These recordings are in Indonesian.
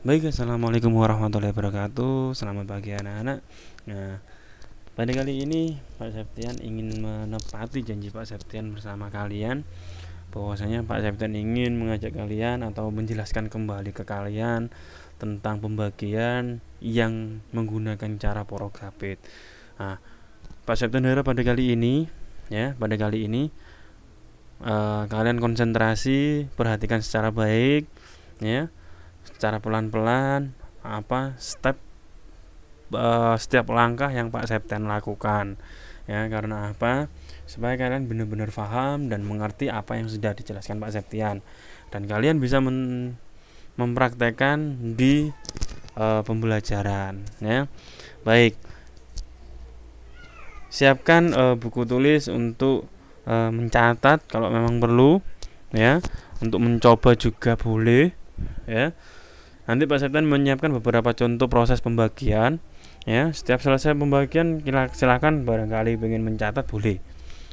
Baik, assalamualaikum warahmatullahi wabarakatuh. Selamat pagi anak-anak. Nah, pada kali ini Pak Septian ingin menepati janji Pak Septian bersama kalian, bahwasanya Pak Septian ingin mengajak kalian atau menjelaskan kembali ke kalian tentang pembagian yang menggunakan cara porogapit. Nah, Pak Septian harap pada kali ini, kalian konsentrasi, perhatikan secara baik, ya, secara pelan-pelan setiap langkah yang Pak Septian lakukan, ya. Karena apa? Supaya kalian benar-benar paham dan mengerti apa yang sudah dijelaskan Pak Septian, dan kalian bisa mempraktekkan di pembelajaran, ya. Baik, siapkan buku tulis untuk mencatat kalau memang perlu, ya. Untuk mencoba juga boleh, ya. Nanti Pak Septian menyiapkan beberapa contoh proses pembagian, ya. Setiap selesai pembagian silakan, barangkali ingin mencatat boleh.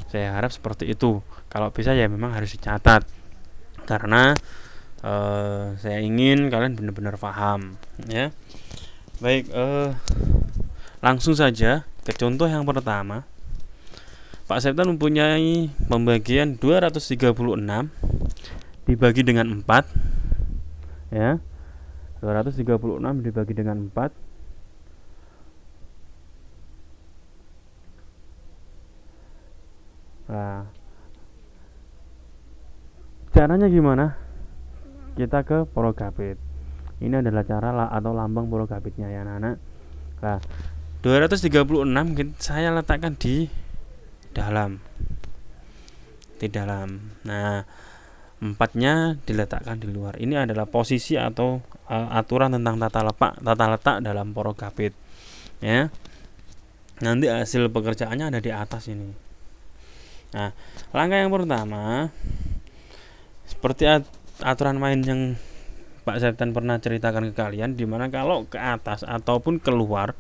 Saya harap seperti itu. Kalau bisa ya memang harus dicatat, karena saya ingin kalian benar-benar paham, ya. Baik, langsung saja ke contoh yang pertama. Pak Septian mempunyai pembagian 236 dibagi dengan 4, ya. 236 dibagi dengan 4. Nah, caranya gimana? Kita ke porogapit. Ini adalah cara atau lambang porogapitnya, ya anak-anak. Nah, 236 saya letakkan di dalam. Nah, 4-nya diletakkan di luar. Ini adalah posisi atau aturan tentang tata letak dalam porogapit, ya. Nanti hasil pekerjaannya ada di atas ini. Nah, langkah yang pertama, seperti aturan main yang Pak Septian pernah ceritakan ke kalian, dimana kalau ke atas ataupun keluar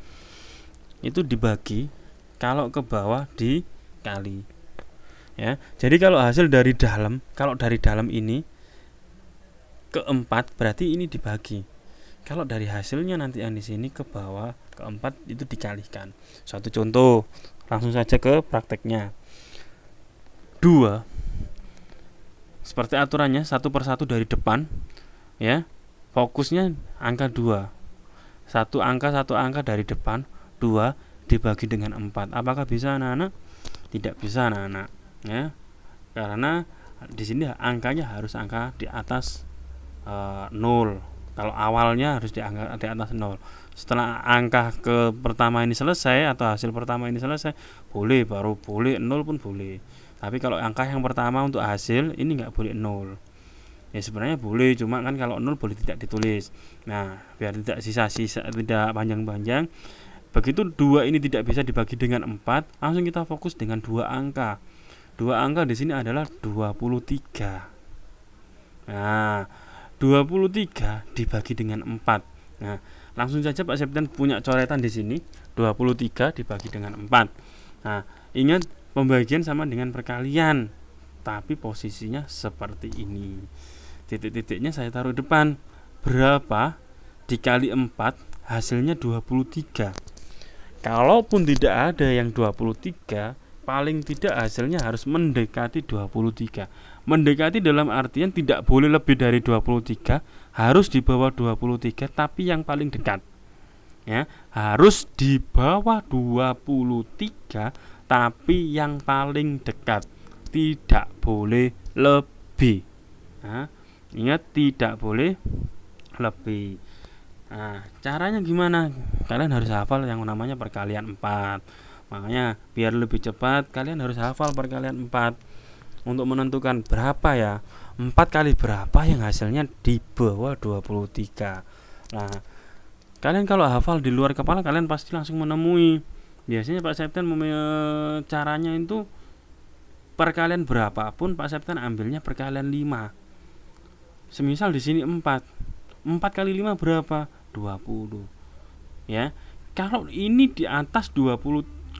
itu dibagi, kalau ke bawah dikali, ya. Jadi kalau hasil dari dalam, kalau dari dalam ini ke 4, berarti ini dibagi. Kalau dari hasilnya nanti yang di sini ke bawah ke 4 itu dikalikan. Satu contoh, langsung saja ke prakteknya. 2, seperti aturannya, satu persatu dari depan, ya. Fokusnya angka 2. Satu angka dari depan, 2 dibagi dengan 4. Apakah bisa anak-anak? Tidak bisa anak-anak, ya. Karena di sini angkanya harus angka di atas 0. Kalau awalnya harus di atas 0. Setelah angka ke pertama ini selesai atau hasil pertama ini selesai, boleh, baru boleh 0 pun boleh. Tapi kalau angka yang pertama untuk hasil ini nggak boleh 0. Ya sebenarnya boleh, cuma kan kalau 0 boleh tidak ditulis. Nah, biar tidak sisa-sisa, tidak panjang-panjang. Begitu 2 ini tidak bisa dibagi dengan 4, langsung kita fokus dengan 2 angka. 2 angka di sini adalah 23. Nah, 23 dibagi dengan 4. Nah, langsung saja Pak Septian punya coretan di sini. 23 dibagi dengan 4. Nah, ingat pembagian sama dengan perkalian, tapi posisinya seperti ini. Titik-titiknya saya taruh depan. Berapa dikali 4 hasilnya 23. Kalaupun tidak ada yang 23, paling tidak hasilnya harus mendekati 23. Mendekati dalam artian tidak boleh lebih dari 23, harus di bawah 23, tapi yang paling dekat, ya. Harus di bawah 23 tapi yang paling dekat, tidak boleh lebih. Nah, ingat, tidak boleh lebih. Nah, caranya gimana? Kalian harus hafal yang namanya perkalian 4. Makanya biar lebih cepat, kalian harus hafal perkalian 4 untuk menentukan berapa, ya. 4 kali berapa yang hasilnya di bawah 23. Nah, kalian kalau hafal di luar kepala, kalian pasti langsung menemui. Biasanya Pak Septian caranya itu perkalian berapapun Pak Septian ambilnya perkalian 5. Semisal di sini 4. 4 kali 5 berapa? 20. Ya. Kalau ini di atas 20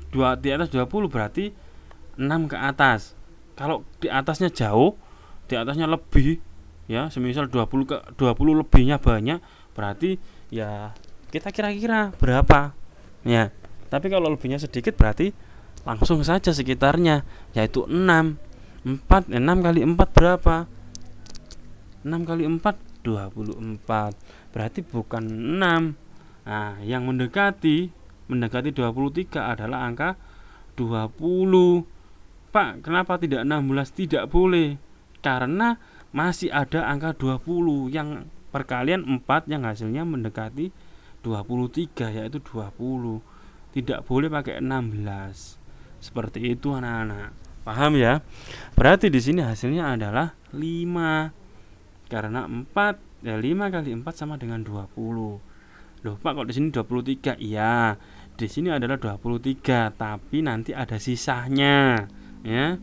berarti 6 ke atas. Kalau di atasnya jauh, di atasnya lebih, ya, semisal 20 lebihnya banyak, berarti ya kita kira-kira berapa ya. Tapi kalau lebihnya sedikit berarti langsung saja sekitarnya, yaitu 6. 6 kali 4 berapa? 6 kali 4 24. Berarti bukan 6. Nah, yang mendekati 23 adalah angka 20. Pak, kenapa tidak 16? Tidak boleh. Karena masih ada angka 20 yang perkalian 4 yang hasilnya mendekati 23, yaitu 20. Tidak boleh pakai 16. Seperti itu anak-anak. Paham ya? Berarti di sini hasilnya adalah 5. Karena 4 ya 5 kali 4 sama dengan 20. Loh, Pak, kok di sini 23? Iya, di sini adalah 23, tapi nanti ada sisanya, ya.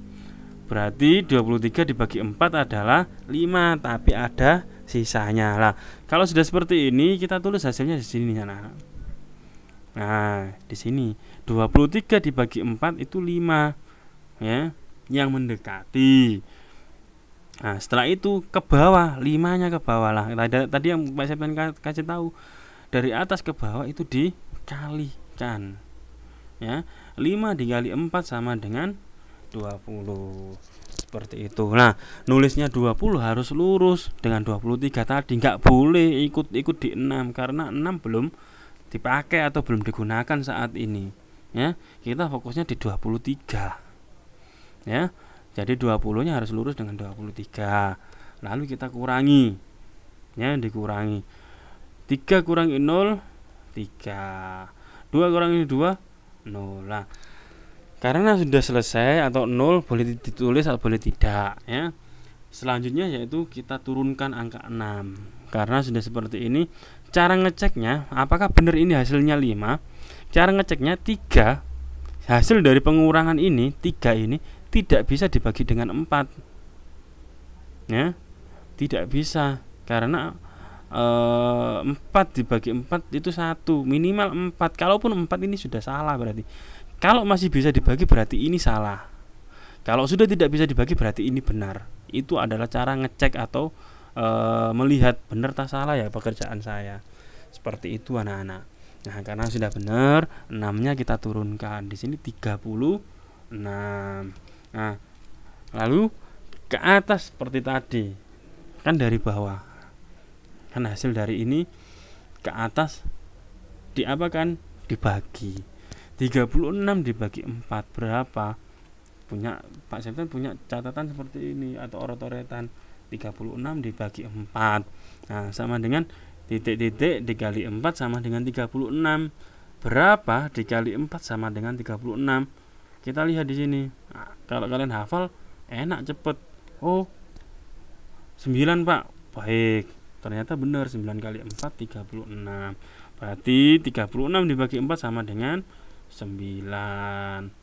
Berarti 23 dibagi 4 adalah 5, tapi ada sisanya. Lah, kalau sudah seperti ini, kita tulis hasilnya di sini, anak. Nah, di sini 23 dibagi 4 itu 5, ya, yang mendekati. Nah, setelah itu ke bawah, 5-nya ke bawah lah. Tadi yang Pak Septian kasih tahu, dari atas ke bawah itu dikalikan, ya. 5 dikali 4 sama dengan 20. Seperti itu. Nah, nulisnya 20 harus lurus dengan 23 tadi, nggak boleh ikut-ikut di 6 karena 6 belum dipakai atau belum digunakan saat ini, ya. Kita fokusnya di 23, ya. Jadi 20-nya harus lurus dengan 23. Lalu kita kurangi, ya, dikurangi. 3 kurangi 0, 3. 2 kurangi 2, 0. Nah, karena sudah selesai atau 0 boleh ditulis atau boleh tidak, ya. Selanjutnya yaitu kita turunkan angka 6. Karena sudah seperti ini, cara ngeceknya apakah benar ini hasilnya 5? Cara ngeceknya 3. Hasil dari pengurangan ini 3 ini tidak bisa dibagi dengan 4. Ya. Tidak bisa karena 4 dibagi 4 itu 1, minimal 4. Kalaupun 4 ini sudah salah berarti. Kalau masih bisa dibagi berarti ini salah. Kalau sudah tidak bisa dibagi berarti ini benar. Itu adalah cara ngecek atau melihat benar tak salah ya pekerjaan saya. Seperti itu anak-anak. Nah, karena sudah benar, 6-nya kita turunkan. Di sini 36. Nah, lalu ke atas seperti tadi. Kan dari bawah. Kan hasil dari ini ke atas diapakan? Dibagi. 36 dibagi 4 berapa? Punya Pak Septian punya catatan seperti ini atau oret-oretan. 36 dibagi 4. Nah, sama dengan titik-titik dikali 4 sama dengan 36. Berapa dikali 4 sama dengan 36? Kita lihat di sini. Nah, kalau kalian hafal enak cepet. Oh, 9, Pak. Baik. Ternyata benar, 9 kali 4 36. Berarti 36 dibagi 4 sama dengan 9.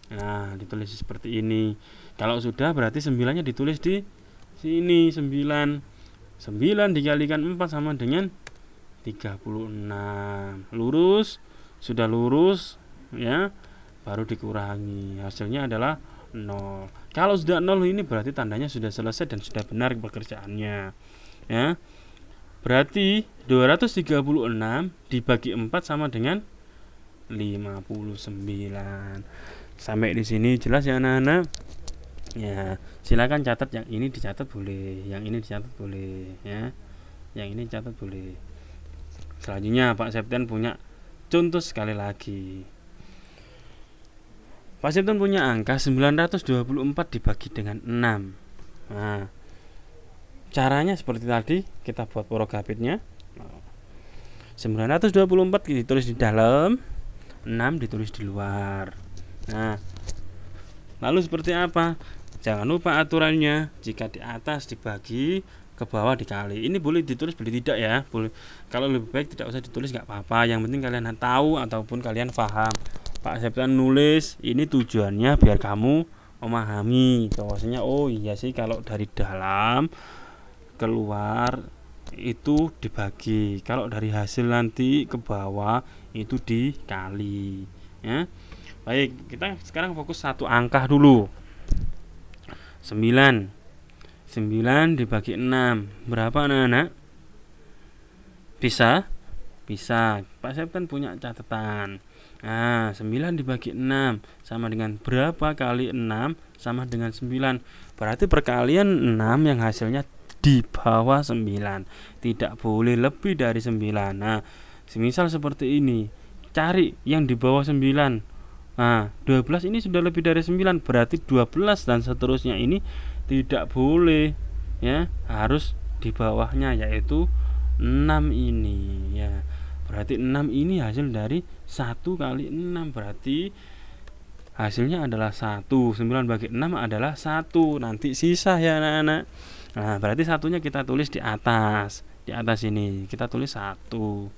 Nah, ditulis seperti ini. Kalau sudah berarti 9-nya ditulis di sini 9. 9 dikalikan 4 sama dengan 36. Lurus, sudah lurus, ya. Baru dikurangi. Hasilnya adalah 0. Kalau sudah 0 ini berarti tandanya sudah selesai dan sudah benar pekerjaannya. Ya. Berarti 236 dibagi 4 sama dengan 59. Sampai di sini jelas ya anak-anak? Ya, silakan catat, yang ini dicatat boleh, yang ini dicatat boleh, ya. Yang ini dicatat boleh. Selanjutnya Pak Septian punya contoh sekali lagi. Pak Septian punya angka 924 dibagi dengan 6. Nah, caranya seperti tadi, kita buat porogapitnya. 924 ditulis di dalam, 6 ditulis di luar. Nah, lalu seperti apa? Jangan lupa aturannya, jika di atas dibagi, ke bawah dikali. Ini boleh ditulis, boleh tidak ya. Boleh. Kalau lebih baik tidak usah ditulis nggak apa-apa. Yang penting kalian tahu ataupun kalian paham. Pak Septian nulis ini tujuannya biar kamu memahami bahwasanya oh iya sih kalau dari dalam keluar itu dibagi, kalau dari hasil nanti ke bawah itu dikali, ya. Baik, kita sekarang fokus satu angka dulu. 9 dibagi 6 berapa anak-anak? Bisa? Bisa. Pak Septen punya catatan. Nah, 9 dibagi 6 sama dengan berapa kali 6 sama dengan 9. Berarti perkalian 6 yang hasilnya di bawah 9. Tidak boleh lebih dari 9. Nah, semisal seperti ini. Cari yang di bawah 9. Nah, 12 ini sudah lebih dari 9, berarti 12 dan seterusnya ini tidak boleh, ya, harus di bawahnya, yaitu 6 ini, ya. Berarti 6 ini hasil dari 1 kali 6, berarti hasilnya adalah 1. 9 bagi 6 adalah 1. Nanti sisa, ya anak-anak. Nah, berarti satunya kita tulis di atas. Di atas ini kita tulis 1.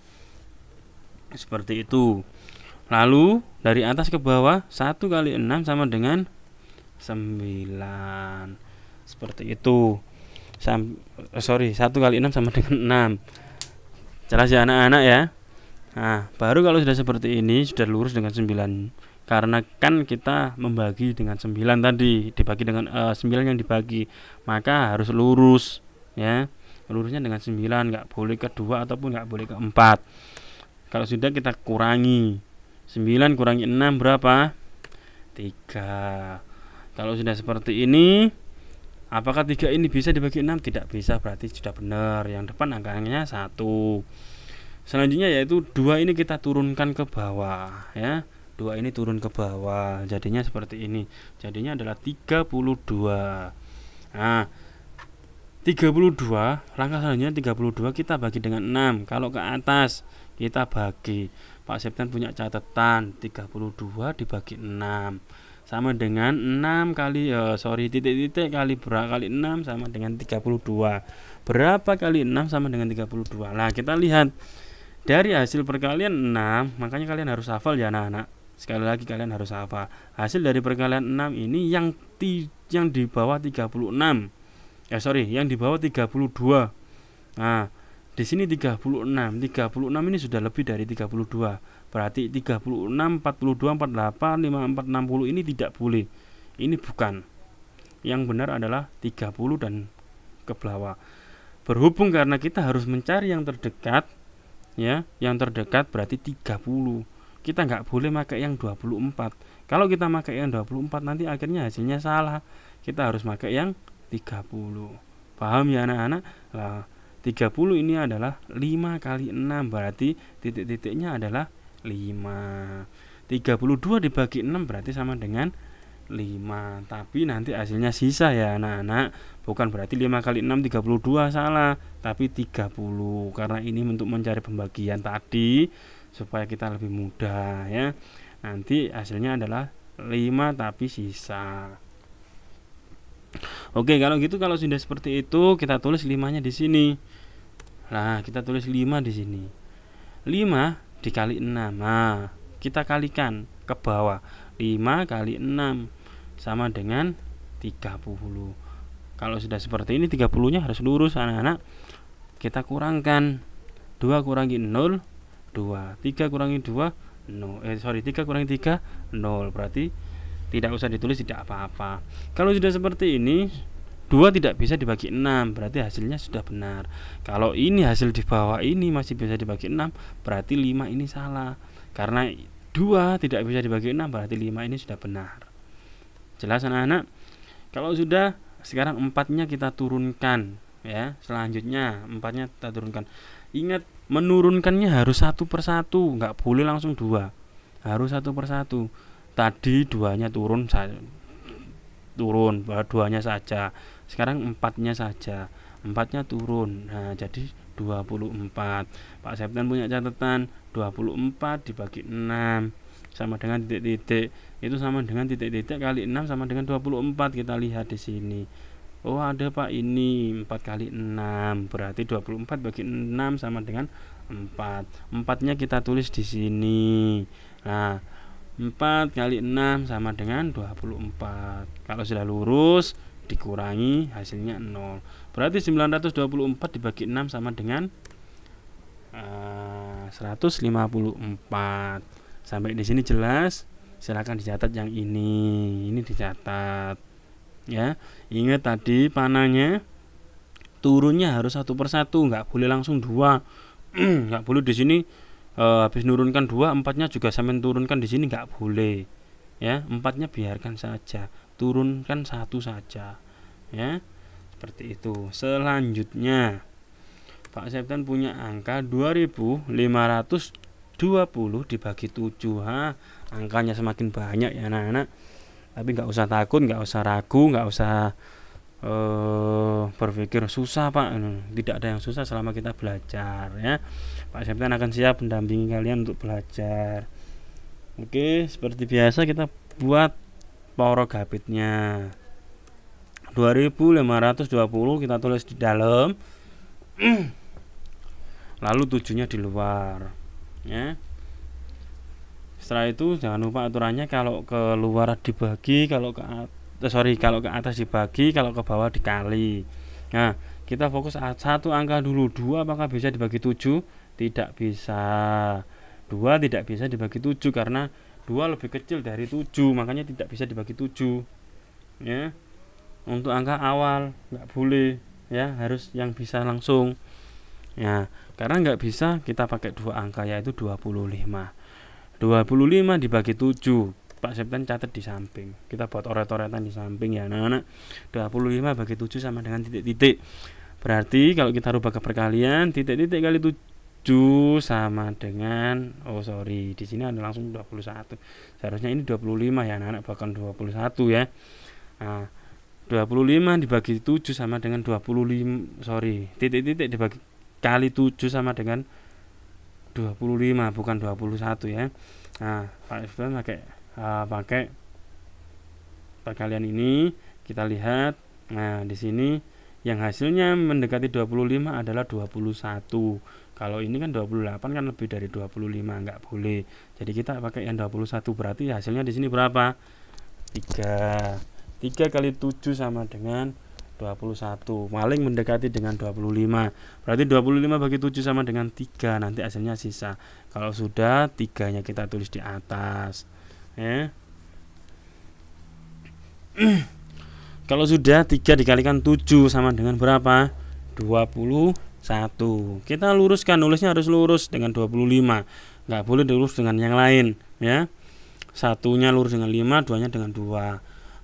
Seperti itu. Lalu dari atas ke bawah 1 kali 6 sama dengan 9. Seperti itu. 1 kali 6 sama dengan 6. Jelas ya anak-anak ya. Nah, baru kalau sudah seperti ini sudah lurus dengan 9. Karena kan kita membagi dengan 9 tadi, dibagi dengan 9 yang dibagi, maka harus lurus, ya. Lurusnya dengan 9, enggak boleh ke 2 ataupun enggak boleh ke 4. Kalau sudah kita kurangi. 9 kurangi 6 berapa? 3. Kalau sudah seperti ini, apakah 3 ini bisa dibagi 6? Tidak bisa, berarti sudah benar. Yang depan angkanya 1. Selanjutnya yaitu 2 ini kita turunkan ke bawah, ya. 2 ini turun ke bawah, jadinya seperti ini. Jadinya adalah 32. Nah, 32, langkah selanjutnya 32 kita bagi dengan 6. Kalau ke atas kita bagi. Pak Septen punya catatan, 32 dibagi 6 sama dengan 6 kali titik-titik kali berapa kali 6 sama dengan 32. Berapa kali 6 sama dengan 32. Nah, kita lihat dari hasil perkalian 6, makanya kalian harus hafal ya anak-anak. Sekali lagi kalian harus hafal. Hasil dari perkalian 6 ini yang di bawah 36. Yang di bawah 32. Nah, di sini 36. 36 ini sudah lebih dari 32. Berarti 36, 42, 48, 54, 60 ini tidak boleh. Ini bukan. Yang benar adalah 30 dan ke bawah. Berhubung karena kita harus mencari yang terdekat, ya, yang terdekat berarti 30. Kita nggak boleh pakai yang 24. Kalau kita pakai yang 24 nanti akhirnya hasilnya salah. Kita harus pakai yang 30. Paham ya anak-anak? Nah, 30 ini adalah 5 kali 6, berarti titik-titiknya adalah 5. 32 dibagi 6 berarti sama dengan 5. Tapi nanti hasilnya sisa ya anak-anak. Bukan berarti 5 kali 6 32, salah. Tapi 30. Karena ini untuk mencari pembagian tadi supaya kita lebih mudah, ya. Nanti hasilnya adalah 5 tapi sisa. Oke, kalau gitu, kalau sudah seperti itu kita tulis 5-nya di sini. Nah, kita tulis 5 di sini. 5 dikali 6. Nah, kita kalikan ke bawah. 5 kali 6 sama dengan 30. Kalau sudah seperti ini 30-nya harus lurus anak-anak. Kita kurangkan. 2 kurangi 0, 2. 3 kurangi 2, 0. 3 kurangi 3, 0. Berarti tidak usah ditulis, tidak apa-apa. Kalau sudah seperti ini, 2 tidak bisa dibagi 6, berarti hasilnya sudah benar. Kalau ini hasil di bawah ini masih bisa dibagi 6, berarti 5 ini salah. Karena 2 tidak bisa dibagi 6, berarti 5 ini sudah benar. Jelas anak-anak? Kalau sudah, sekarang 4-nya kita turunkan, ya. Selanjutnya 4-nya kita turunkan. Ingat, menurunkannya harus satu persatu, nggak boleh langsung 2. Harus satu persatu. Tadi 2-nya turun, 2-nya saja. Sekarang 4-nya saja. 4-nya turun. Nah, jadi 24. Pak Septen punya catatan, 24 dibagi 6 sama dengan titik-titik. Itu sama dengan titik-titik kali 6 sama dengan 24. Kita lihat di sini. Oh, ada Pak, ini 4 kali 6. Berarti 24 bagi 6 sama dengan 4. 4-nya kita tulis di sini. Nah, 4 kali 6 sama dengan 24. Kalau sudah lurus, dikurangi, hasilnya 0. Berarti 924 dibagi 6 sama dengan 154. Sampai di sini jelas? Silakan dicatat yang ini. Ini dicatat, ya. Ingat tadi panahnya turunnya harus satu persatu, nggak boleh langsung 2. Nggak boleh di sini habis nurunkan 2, 4-nya juga sampai turunkan di sini, nggak boleh. Ya, 4-nya biarkan saja, turunkan 1 saja. Ya, seperti itu. Selanjutnya Pak Septan punya angka 2520 dibagi 7. Angkanya semakin banyak ya anak-anak. Tapi nggak usah takut, nggak usah ragu, nggak usah berpikir susah Pak. Tidak ada yang susah selama kita belajar ya. Pak Septan akan siap mendampingi kalian untuk belajar. Oke, seperti biasa kita buat porogabitnya. 2520 kita tulis di dalam, lalu 7-nya di luar ya. Setelah itu jangan lupa aturannya, kalau ke luar dibagi, kalau ke atas dibagi, kalau ke bawah dikali. Nah, kita fokus satu angka dulu. 2 apakah bisa dibagi 7? Tidak bisa. 2 tidak bisa dibagi 7 karena 2 lebih kecil dari 7, makanya tidak bisa dibagi 7 ya. Untuk angka awal nggak boleh ya, harus yang bisa langsung ya. Karena nggak bisa, kita pakai 2 angka yaitu 25 dibagi 7. Pak Septan catat di samping, kita buat oret-oretan di samping ya anak-anak. 25 bagi 7 sama dengan titik-titik. Berarti kalau kita rubah ke perkalian, titik-titik kali 7 sama dengan di sini ada langsung 21. Seharusnya ini 25 ya anak-anak, bahkan 21 ya. Nah, 25 dibagi 7 sama dengan 25, titik-titik dibagi kali 7 sama dengan 25, bukan 21 ya. Nah, Pak Septan pakai perkalian ini, kita lihat. Nah, di sini yang hasilnya mendekati 25 adalah 21. Kalau ini kan 28 kan lebih dari 25, nggak boleh. Jadi kita pakai yang 21, berarti hasilnya di sini berapa? 3 kali 7 sama dengan 21, paling mendekati dengan 25. Berarti 25 bagi 7 sama dengan 3, nanti hasilnya sisa. Kalau sudah, 3-nya kita tulis di atas ya. Kalau sudah, 3 dikalikan 7 sama dengan berapa? 21. Kita luruskan, nulisnya harus lurus dengan 25, nggak boleh lurus dengan yang lain ya. 1-nya lurus dengan 5, 2-nya dengan 2.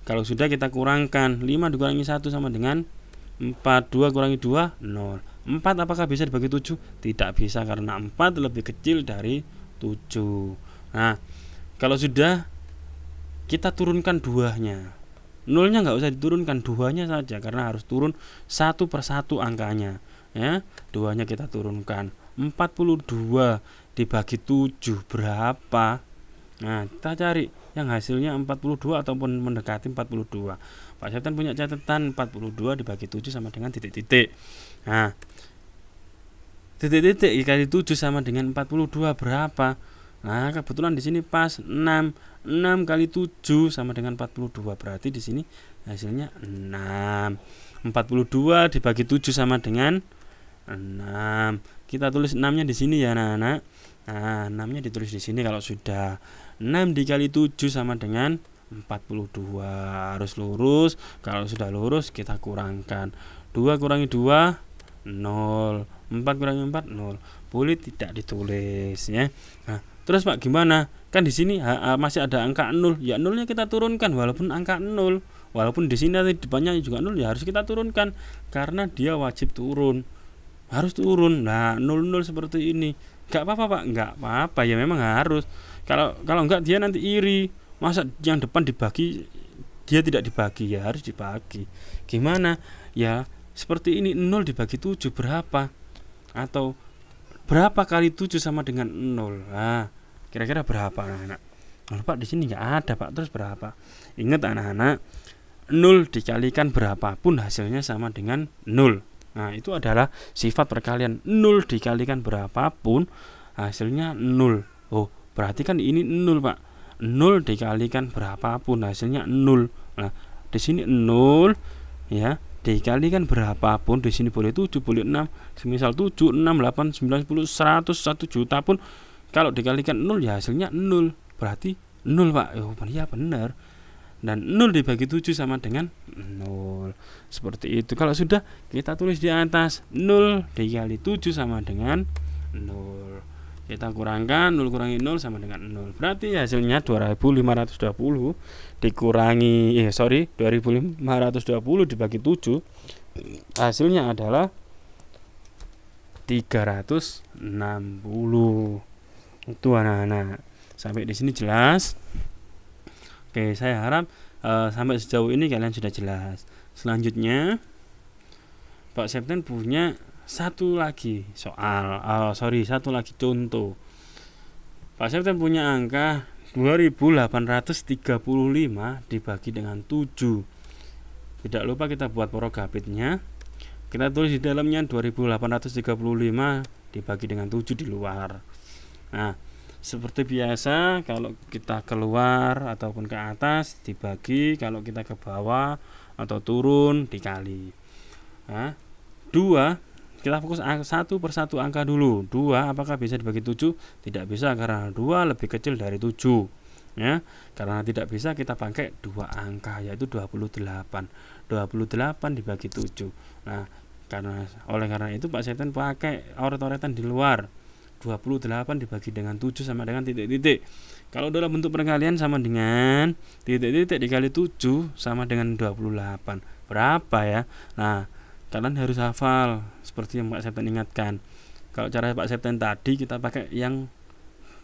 Kalau sudah, kita kurangkan, 5 dikurangi 1 sama dengan 4, 2 kurangi 2, 0. 4 apakah bisa dibagi 7? Tidak bisa, karena 4 lebih kecil dari 7. Nah, kalau sudah, kita turunkan 2-nya. 0-nya nggak usah diturunkan, 2-nya saja, karena harus turun 1 per 1 angkanya ya. 2-nya kita turunkan. 42 dibagi 7 berapa? Nah, kita cari yang hasilnya 42 ataupun mendekati 42. Pak Septan punya catatan, 42 dibagi 7 sama dengan titik-titik. Nah, titik-titik dikali 7 sama dengan 42 berapa? Nah, kebetulan di sini pas 6. 6 kali 7 sama dengan 42. Berarti di sini hasilnya 6. 42 dibagi 7 sama dengan 6. Kita tulis 6-nya di sini ya anak-anak. Nah, 6-nya ditulis di sini kalau sudah. 6 dikali 7 sama dengan 42. Harus lurus. Kalau sudah lurus, kita kurangkan. 2 kurangi 2, 0. 4 kurangi 4, 0. Boleh tidak ditulis ya. Nah, terus Pak gimana? Kan di sini masih ada angka 0. Ya 0-nya kita turunkan walaupun angka 0. Walaupun di sini nanti depannya juga 0, ya harus kita turunkan karena dia wajib turun. Harus turun. Nah, 0 seperti ini. Enggak apa-apa Pak, enggak apa-apa ya, memang harus. Kalau enggak dia nanti iri. Masa yang depan dibagi, dia tidak dibagi? Ya harus dibagi. Gimana? Ya seperti ini, 0 dibagi 7 berapa? Atau berapa kali 7 sama dengan 0? Nah, kira-kira berapa anak-anak? Nah, Pak di sini enggak ada Pak. Terus berapa? Ingat anak-anak, 0 dikalikan berapapun hasilnya sama dengan 0. Nah, itu adalah sifat perkalian. 0 dikalikan berapapun hasilnya 0. Oh, berarti kan ini 0 Pak. 0 dikalikan berapapun hasilnya 0. Nah, di sini 0 ya, dikalikan berapapun, di sini boleh 7, boleh 6. Semisal 7, 6, 8, 9, 10, 100, 1 juta pun kalau dikalikan 0 ya hasilnya 0. Berarti 0 Pak. Oh, ya benar. Dan 0 dibagi 7 sama dengan 0. Seperti itu. Kalau sudah, kita tulis di atas 0 dikali 7 sama dengan 0. Kita kurangkan 0 kurangi 0 sama dengan 0. Berarti hasilnya 2520 dikurangi 2520 dibagi 7, hasilnya adalah 360. Itu anak-anak. Sampai di sini jelas? Oke, saya harap sampai sejauh ini kalian sudah jelas. Selanjutnya Pak Septen punya satu lagi contoh. Pak Septen punya angka 2835 dibagi dengan 7. Tidak lupa kita buat porogapitnya. Kita tulis di dalamnya 2835 dibagi dengan 7 di luar. Nah, seperti biasa kalau kita keluar ataupun ke atas dibagi, kalau kita ke bawah atau turun dikali. Nah, 2 kita fokus satu persatu angka dulu. 2 apakah bisa dibagi 7? Tidak bisa karena 2 lebih kecil dari 7. Ya, karena tidak bisa kita pakai 2 angka yaitu 28. 28 dibagi 7. Nah, oleh karena itu Pak Septen pakai oret-oretan di luar. 28 dibagi dengan 7 sama dengan titik-titik. Kalau dalam bentuk perkalian sama dengan titik-titik dikali 7 sama dengan 28. Berapa ya? Nah, kalian harus hafal seperti yang Pak Septen ingatkan. Kalau cara Pak Septen tadi kita pakai yang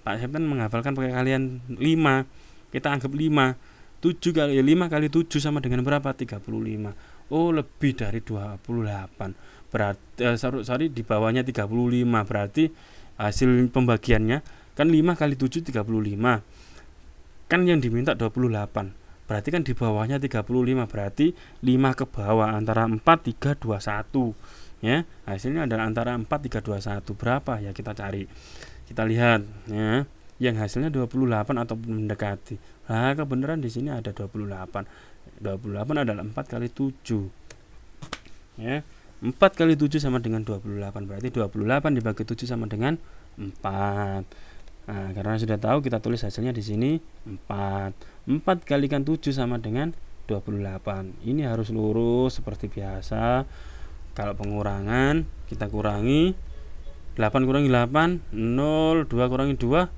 Pak Septen menghafalkan pakai kalian 5. Kita anggap 5. 7 kali 5 kali 7 sama dengan berapa? 35. Oh, lebih dari 28. Berarti di bawahnya 35. Berarti hasil pembagiannya kan 5 kali 7 35. Kan yang diminta 28. Berarti kan di bawahnya 35, berarti 5 ke bawah antara 4, 3, 2, 1 ya. Hasilnya adalah antara 4, 3, 2, 1. Berapa ya kita cari. Kita lihat ya. Yang hasilnya 28 atau mendekati. Nah, kebenaran di sini ada 28. 28 adalah 4 kali 7. Ya. 4 kali 7 sama dengan 28. Berarti 28 dibagi 7 sama dengan 4. Nah, karena sudah tahu kita tulis hasilnya di sini 4. 4 kalikan 7 sama dengan 28. Ini harus lurus seperti biasa. Kalau pengurangan kita kurangi 8 kurangi 8 0, 2 kurangi 2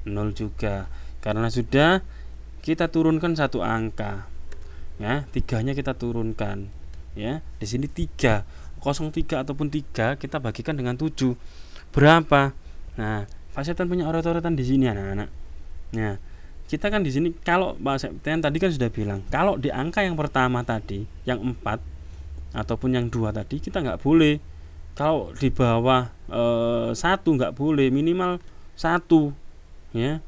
0 juga. Karena sudah kita turunkan satu angka. Ya, 3-nya kita turunkan. Ya, di sini 3. 03 ataupun 3 kita bagikan dengan 7. Berapa? Nah, Pak Septen punya oret-oretan di sini anak-anak. Nah, kita kan di sini kalau Pak Septen tadi kan sudah bilang, kalau di angka yang pertama tadi, yang 4 ataupun yang 2 tadi kita nggak boleh. Kalau di bawah 1 nggak boleh, minimal 1 ya.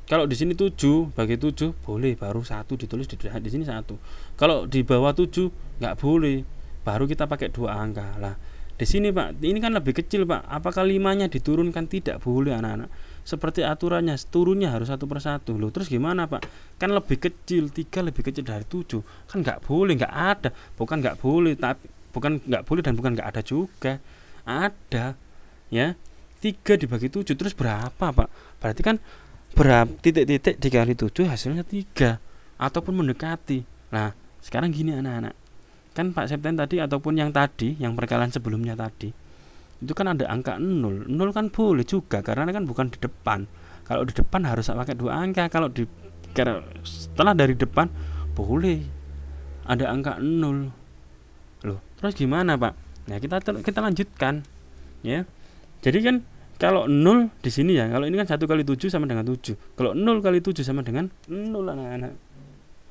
Kalau di sini 7 bagi 7 boleh, baru 1 ditulis di sini 1. Kalau di bawah 7 nggak boleh, baru kita pakai 2 angka. Lah, di sini Pak, ini kan lebih kecil Pak. Apakah 5-nya diturunkan? Tidak boleh anak-anak. Seperti aturannya, turunnya harus 1 per 1. Loh, terus gimana Pak? Kan lebih kecil, 3 lebih kecil dari 7. Kan nggak boleh, nggak ada. Bukan nggak boleh, tapi bukan nggak boleh dan bukan nggak ada juga. Ada. Ya. 3 dibagi 7 terus berapa Pak? Berarti kan berapa titik-titik dikali 7 hasilnya 3 ataupun mendekati. Nah, sekarang gini anak-anak. Kan Pak Septen tadi ataupun yang tadi, yang perkalian sebelumnya tadi, itu kan ada angka 0. 0 kan boleh juga karena kan bukan di depan. Kalau di depan harus pakai 2 angka. Kalau setelah dari depan boleh ada angka 0. Loh, terus gimana Pak? Nah, kita lanjutkan ya. Jadi kan kalau 0 di sini ya, kalau ini kan 1 kali 7 sama dengan 7. Kalau 0 kali 7 sama dengan 0 anak-anak.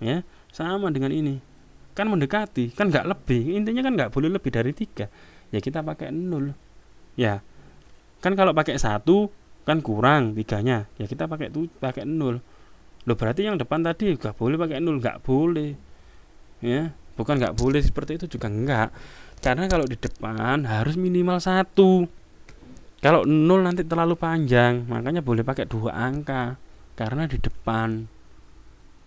Ya, sama dengan ini. Kan mendekati, kan nggak lebih. Intinya kan nggak boleh lebih dari 3. Ya kita pakai 0. Ya. Kan kalau pakai 1 kan kurang 3-nya. Ya kita pakai 0. Loh, berarti yang depan tadi nggak boleh pakai 0, nggak boleh. Ya, bukan nggak boleh seperti itu juga enggak. Karena kalau di depan harus minimal 1. Kalau 0 nanti terlalu panjang, makanya boleh pakai 2 angka. Karena di depan.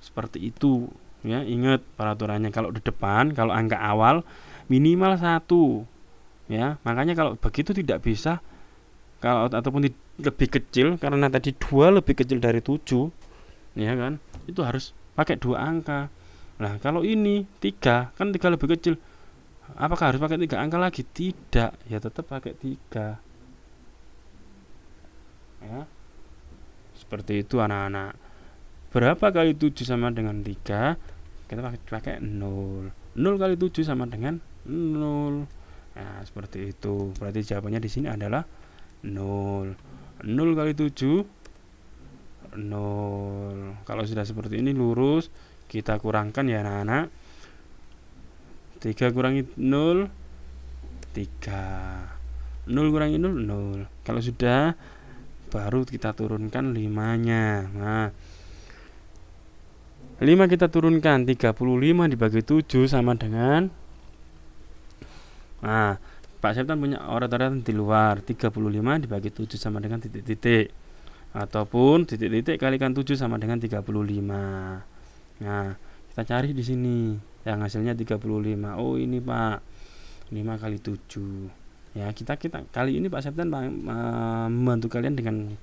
Seperti itu. Ya, ingat peraturannya kalau di depan, kalau angka awal minimal 1. Ya, makanya kalau begitu tidak bisa kalau ataupun lebih kecil karena tadi 2 lebih kecil dari 7. Ya kan? Itu harus pakai 2 angka. Nah, kalau ini 3, kan 3 lebih kecil. Apakah harus pakai 3 angka lagi? Tidak, ya tetap pakai 3. ya. Seperti itu anak-anak. Berapa kali 7 sama dengan 3? Kita pakai 0. 0 kali 7 sama dengan 0. Nah, seperti itu. Berarti jawabannya di sini adalah 0. 0 kali 7 0. Kalau sudah seperti ini lurus, kita kurangkan ya anak-anak. 3 kurangi 0 3. 0 kurangi 0 0. Kalau sudah, baru kita turunkan 5-nya. Nah, 5 kita turunkan, 35 dibagi 7 sama dengan, nah Pak Septan punya orat-oratan di luar. 35 dibagi 7 sama dengan titik-titik, ataupun titik-titik kalikan 7 sama dengan 35. Nah, kita cari di sini yang hasilnya 35. Oh, ini Pak, 5 kali 7. Ya, kita kali ini Pak Septan membantu kalian dengan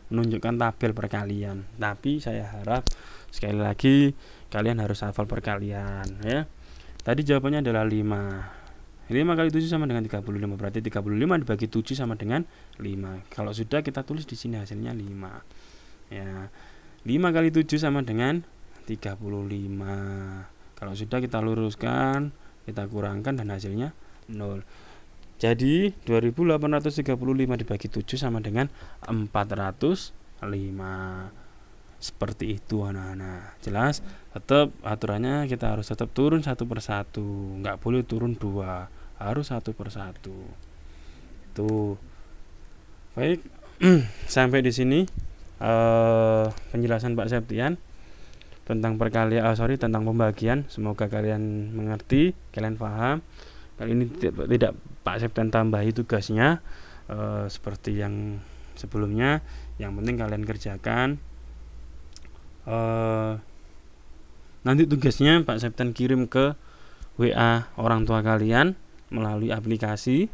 menunjukkan tabel perkalian. Tapi saya harap sekali lagi kalian harus hafal perkalian ya. Tadi jawabannya adalah 5. 5 kali 7 sama dengan 35. Berarti 35 dibagi 7 sama dengan 5. Kalau sudah, kita tulis di sini hasilnya 5. Ya. 5 kali 7 sama dengan 35. Kalau sudah, kita luruskan, kita kurangkan dan hasilnya 0. Jadi 2835 dibagi 7 sama dengan 405. Seperti itu anak-anak. Jelas? Tetap aturannya kita harus tetap turun satu persatu. Nggak boleh turun 2. Harus satu persatu. Tuh. Baik. Sampai di sini penjelasan Pak Septian tentang tentang pembagian. Semoga kalian mengerti, kalian paham. Kali ini tidak Pak Septian tambahi tugasnya seperti yang sebelumnya. Yang penting kalian kerjakan. Nanti tugasnya Pak Septian kirim ke WA orang tua kalian melalui aplikasi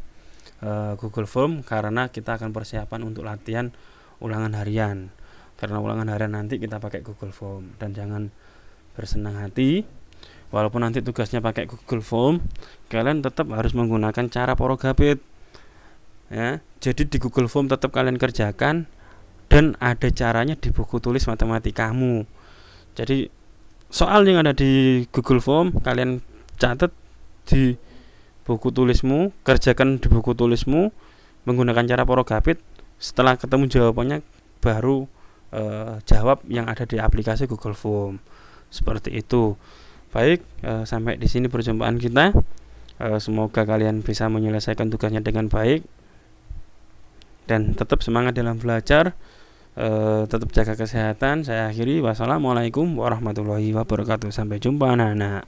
Google Form, karena kita akan persiapan untuk latihan ulangan harian. Karena ulangan harian nanti kita pakai Google Form. Dan jangan bersenang hati, walaupun nanti tugasnya pakai Google Form, kalian tetap harus menggunakan cara porogapit ya. Jadi di Google Form tetap kalian kerjakan, dan ada caranya di buku tulis matematikamu. Jadi soal yang ada di Google Form kalian catat di buku tulismu, kerjakan di buku tulismu menggunakan cara porogapit. Setelah ketemu jawabannya, baru jawab yang ada di aplikasi Google Form. Seperti itu. Baik, sampai di sini perjumpaan kita. Semoga kalian bisa menyelesaikan tugasnya dengan baik dan tetap semangat dalam belajar. Tetap jaga kesehatan. Saya akhiri. Wassalamualaikum warahmatullahi wabarakatuh. Sampai jumpa anak-anak.